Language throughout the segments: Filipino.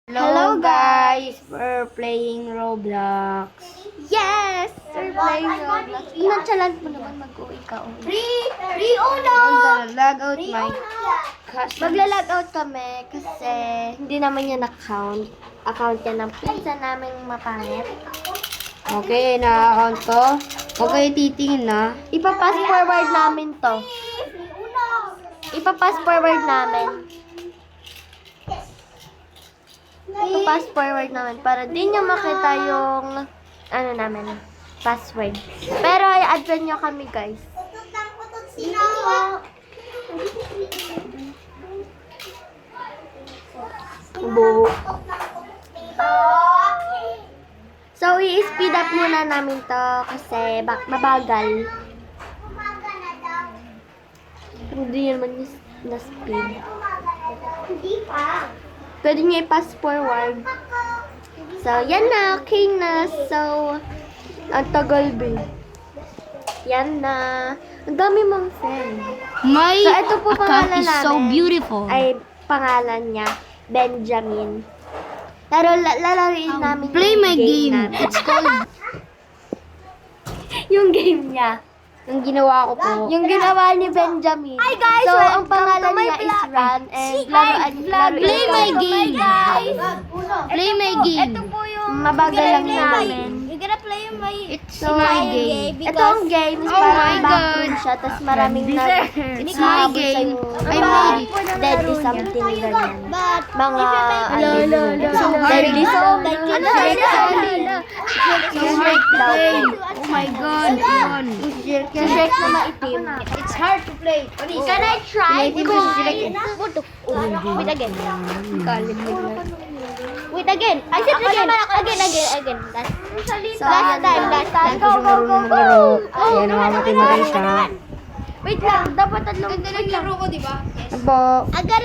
Hello guys, we're playing Roblox. Yes! We're playing Roblox. Nonchalant mo naman mag-uwi ka. I'm gonna log out my custom. Magla-log out kami kasi hindi naman yan account. Account yan ng pinsan namin mapangit. Okay, na-account ko. Okay, titingin na. Ipapass forward namin to. Ipapass forward namin. Ipapass forward namin para di nyo makita yung ano namin, password. Pero i-add nyo kami guys. Buo. So, i-speed up muna namin to kasi mabagal. Hindi naman na-speed. Pwede nyo i-pass forward. So, yan na. Okay na. So, ang tagal ba? Yan na. Ang dami mong friend. My So, ito po account pangalan is so namin. beautiful. Ay, pangalan niya, Benjamin. Pero lalaruin namin Play yung my game. namin. It's called Yung game niya. yung ginawa ko po. Yung ginawa ni Benjamin. Hi guys! So, ang pangalan niya is Ran. And laruin Play ko. my game. Play my game. Mabagal lang namin. You're gonna play my It's So, my game. ito ang game. Oh Parang my background God. siya. Tapos maraming It's my game. I made it. Deadly something ganyan. but Mga So deadly hard. something. So hard to play. Oh my god. Yun. Yung Shrek na maitim. It's hard to play. Can I try? Wait again. wait again. Wait again. I said again. Again. Last time. Go. Ayan, namamatay siya. Wait lang. Dapat tatlong. Wait lang. Abo. Again.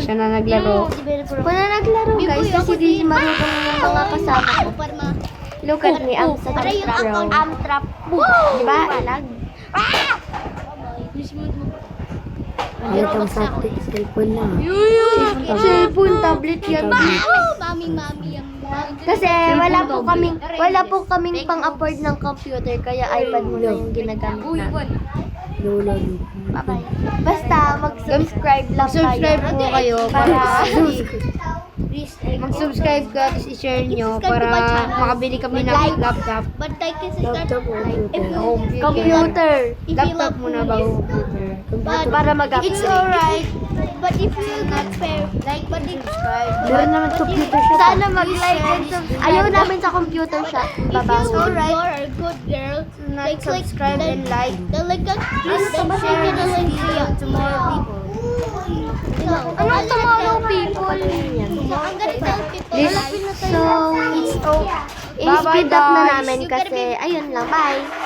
Siya na naglaro. Kung na naglaro guys, kasi di marunong yung mga kasama ko. Look at me, I'm such a pro. I'm trap. Diba? Lag. Itong sa cellphone na. Cellphone, tablet yan. Mami. Kasi wala po kaming pang-afford ng computer, kaya iPad mo lang yung ginagamit namin. Lola. Bye-bye. Basta mag-subscribe lang kayo. Subscribe po kayo para Mag-subscribe. mag-subscribe ka at i-share nyo para makabili kami ng laptop. But like and subscribe. Computer. Laptop muna bago computer. Para mag-upgrade. It's alright. But if you're not fair, like, but if Meron naman computer shop. Sana mag-like and subscribe. Ayaw namin sa computer shop. Babaw. you're a good girl, like subscribe and like. the link please share the link to more people. Anong tomorrow people? I'm gonna tell people. Please. So, i-speed up na namin kasi, ayun lang, bye!